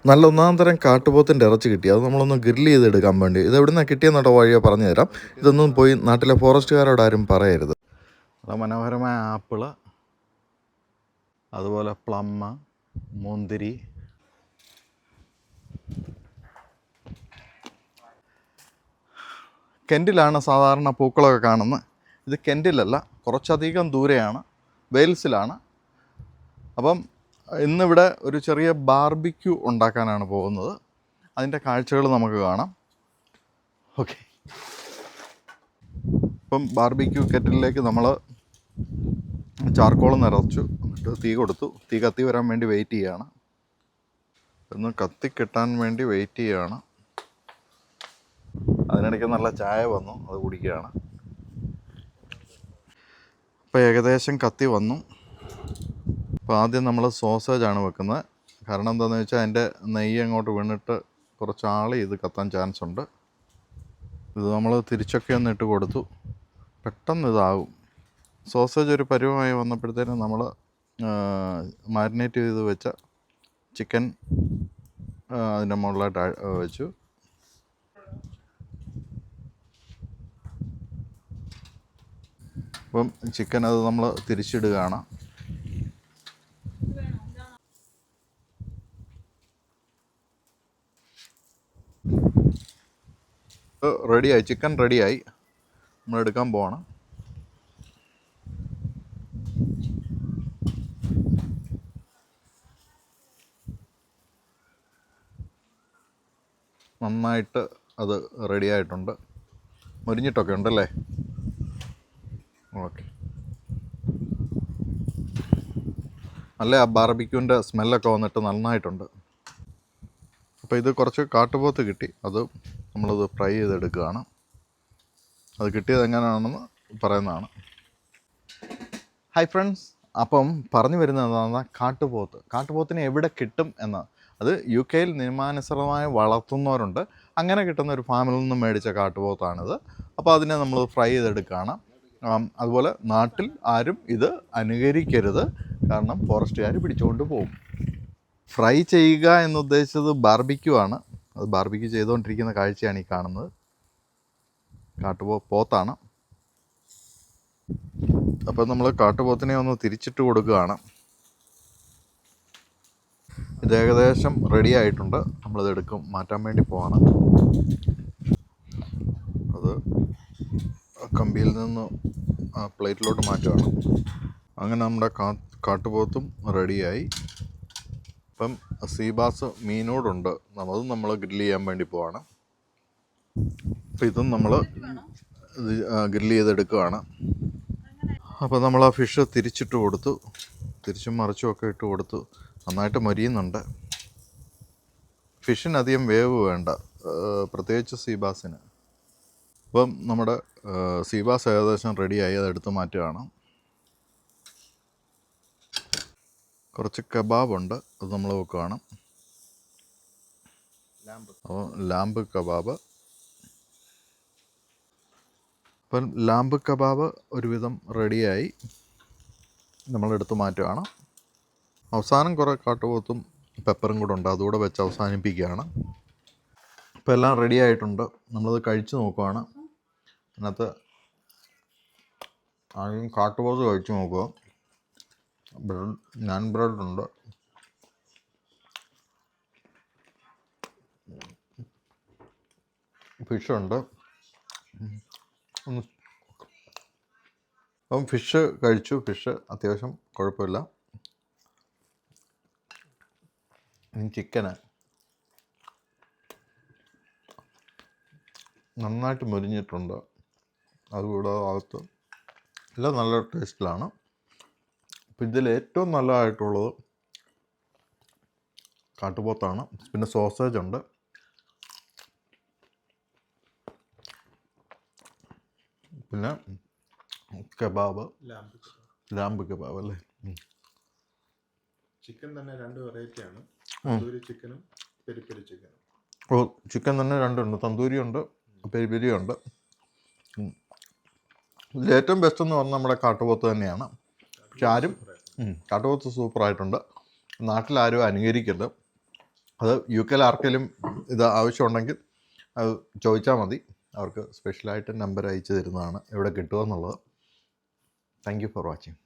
നല്ല ഒന്നാം തരം കാട്ടുപോത്തിൻ്റെ ഇറച്ചി കിട്ടി. അത് നമ്മളൊന്ന് ഗ്രില്ല് ചെയ്തെടുക്കാൻ വേണ്ടി. ഇത് എവിടെ നിന്നാണ് കിട്ടിയെന്നുള്ള വഴിയോ പറഞ്ഞു തരാം. ഇതൊന്നും പോയി നാട്ടിലെ ഫോറസ്റ്റുകാരോട് ആരും പറയരുത്. മനോഹരമായ ആപ്പിള്, അതുപോലെ പ്ലം, മുന്തിരി, കെൻറ്റിലാണ് സാധാരണ പൂക്കളൊക്കെ കാണുന്നത്. ഇത് കെൻറ്റിലല്ല, കുറച്ചധികം ദൂരെയാണ്, വെയിൽസിലാണ്. അപ്പം ഇന്നിവിടെ ഒരു ചെറിയ ബാർബിക്യൂ ഉണ്ടാക്കാനാണ് പോകുന്നത്. അതിൻ്റെ കാഴ്ചകൾ നമുക്ക് കാണാം. ഓക്കെ, ഇപ്പം ബാർബിക്യൂ കെറ്റിലേക്ക് നമ്മൾ ചാർക്കോൾ നിറച്ചു, എന്നിട്ട് തീ കൊടുത്തു. തീ കത്തി വരാൻ വേണ്ടി വെയിറ്റ് ചെയ്യുകയാണ്. ഒന്ന് കത്തി കിട്ടാൻ വേണ്ടി വെയിറ്റ് ചെയ്യുകയാണ്. അതിനിടയ്ക്ക് നല്ല ചായ വന്നു, അത് കുടിക്കുകയാണ്. ഇപ്പോൾ ഏകദേശം കത്തി വന്നു. അപ്പോൾ ആദ്യം നമ്മൾ സോസേജാണ് വെക്കുന്നത്. കാരണം എന്താണെന്ന് വെച്ചാൽ അതിൻ്റെ നെയ്യ് അങ്ങോട്ട് വീണിട്ട് കുറച്ച് ആളി ഇത് കത്താൻ ചാൻസ് ഉണ്ട്. ഇത് നമ്മൾ തിരിച്ചൊക്കെ ഒന്ന് ഇട്ട് കൊടുത്തു. പെട്ടെന്ന് ഇതാകും. സോസേജ് ഒരു പരുവമായി വന്നപ്പോഴത്തേനും നമ്മൾ മാരിനേറ്റ് ചെയ്ത് വെച്ച ചിക്കൻ അതിൻ്റെ മുകളിലായിട്ട് വെച്ചു. അപ്പം ചിക്കൻ അത് നമ്മൾ തിരിച്ചിടുകയാണ്. റെഡിയായി, ചിക്കൻ റെഡിയായി. നമ്മൾ എടുക്കാൻ പോവാണ്. നന്നായിട്ട് അത് റെഡിയായിട്ടുണ്ട്. മുരിഞ്ഞിട്ടൊക്കെ ഉണ്ടല്ലേ? ഓക്കെ, നല്ല ആ ബാർബിക്യൂൻ്റെ സ്മെല്ലൊക്കെ വന്നിട്ട് നന്നായിട്ടുണ്ട്. അപ്പോൾ ഇത് കുറച്ച് കാട്ടുപോത്ത് കിട്ടി, അത് നമ്മളത് ഫ്രൈ ചെയ്തെടുക്കുകയാണ്. അത് കിട്ടിയത് എങ്ങനെയാണെന്ന് പറയുന്നതാണ്. ഹായ് ഫ്രണ്ട്സ്, അപ്പം പറഞ്ഞു വരുന്നത് എന്താണെന്ന് കാട്ടുപോത്തിനെ എവിടെ കിട്ടും എന്ന്. അത് UK നിയമാനുസൃതമായി വളർത്തുന്നവരുണ്ട്. അങ്ങനെ കിട്ടുന്ന ഒരു ഫാമിൽ നിന്നും മേടിച്ച കാട്ടുപോത്താണിത്. അപ്പോൾ അതിനെ നമ്മൾ ഫ്രൈ ചെയ്തെടുക്കുകയാണ്. അതുപോലെ നാട്ടിൽ ആരും ഇത് അനുകരിക്കരുത്, കാരണം ഫോറസ്റ്റുകാർ പിടിച്ചുകൊണ്ട് പോകും. ഫ്രൈ ചെയ്യുക എന്നുദ്ദേശിച്ചത് ബാർബിക്യൂ ആണ്. അത് ബാർബിക്യൂ ചെയ്തുകൊണ്ടിരിക്കുന്ന കാഴ്ചയാണ് ഈ കാണുന്നത്. പോത്താണ്. അപ്പോൾ നമ്മൾ കാട്ടുപോത്തിനെ ഒന്ന് തിരിച്ചിട്ട് കൊടുക്കുകയാണ്. ഇത് ഏകദേശം റെഡി ആയിട്ടുണ്ട്. നമ്മളിത് മാറ്റാൻ വേണ്ടി പോവാണ്. അത് കമ്പിയിൽ നിന്ന് പ്ലേറ്റിലോട്ട് മാറ്റുകയാണ്. അങ്ങനെ നമ്മുടെ കാട്ടുപോത്തും റെഡിയായി. ഇപ്പം സീബാസ് മീനോടുണ്ട്, അതും നമ്മൾ ഗ്രില്ല് ചെയ്യാൻ വേണ്ടി പോവാണ്. അപ്പോൾ ഇതും നമ്മൾ ഗ്രില്ല് ചെയ്തെടുക്കുകയാണ്. അപ്പോൾ നമ്മൾ ആ ഫിഷ് തിരിച്ചിട്ട് കൊടുത്തു, തിരിച്ചും മറിച്ചും ഒക്കെ ഇട്ട് കൊടുത്തു. നന്നായിട്ട് മൊരിയുന്നുണ്ട്. ഫിഷിന് അധികം വേവ് വേണ്ട, പ്രത്യേകിച്ച് സീബാസിന്. അപ്പം നമ്മുടെ സീബാസ് ഏകദേശം റെഡിയായി, അതെടുത്ത് മാറ്റുകയാണ്. കുറച്ച് കബാബുണ്ട്, അത് നമ്മൾ വെക്കുകയാണ്. അപ്പോൾ ലാമ്പ് കബാബ്. അപ്പം ലാമ്പ് കബാബ് ഒരുവിധം റെഡിയായി, നമ്മളെടുത്ത് മാറ്റുകയാണ്. അവസാനം കുറേ കാട്ടുപോത്തും പെപ്പറും കൂടെ ഉണ്ട്, അതുകൂടെ വെച്ച് അവസാനിപ്പിക്കുകയാണ്. ഇപ്പോൾ എല്ലാം റെഡി ആയിട്ടുണ്ട്. നമ്മളത് കഴിച്ച് നോക്കുകയാണ്. അതിനകത്ത് ആദ്യം കാട്ടുപോത്ത് കഴിച്ച് നോക്കുക. നാൻ ബ്രെഡുണ്ട്, ഫിഷുണ്ട്. അപ്പം ഫിഷ് കഴിച്ചു. ഫിഷ് അത്യാവശ്യം കുഴപ്പമില്ല. ചിക്കന് നന്നായിട്ട് മുരിഞ്ഞിട്ടുണ്ട്. അതുകൂടാതെ അകത്ത് എല്ലാം നല്ല ടേസ്റ്റിലാണ്. അപ്പോൾ ഇതിൽ ഏറ്റവും നല്ലതായിട്ടുള്ളത് കാട്ടുപോത്താണ്. പിന്നെ സോസേജ് ഉണ്ട്. പിന്നെ കബാബ്, ലാമ്പ് കബാബ് അല്ലേ. ചിക്കൻ തന്നെ 2 വെറൈറ്റിയാണ്, തന്തൂരി ചിക്കനും പെരി പെരി ചിക്കനും. ഓ, ചിക്കൻ തന്നെ 2 ഉണ്ട്, തന്തൂരി ഉണ്ട്, പെരി പെരി ഉണ്ട്. ഇതിൽ ഏറ്റവും ബെസ്റ്റ് എന്ന് പറഞ്ഞാൽ നമ്മുടെ കാട്ടുപോത്ത് തന്നെയാണ്. പക്ഷെ ആരും കാട്ടുപോത്ത് സൂപ്പറായിട്ടുണ്ട്. നാട്ടിലാരും അനുകരിക്കരുത്. അത് UK ആർക്കെങ്കിലും ഇത് ആവശ്യമുണ്ടെങ്കിൽ അത് ചോദിച്ചാൽ മതി. അവർക്ക് സ്പെഷ്യലായിട്ട് നമ്പർ അയച്ചു തരുന്നതാണ് എവിടെ കിട്ടുമെന്നുള്ളത്. Thank you for watching.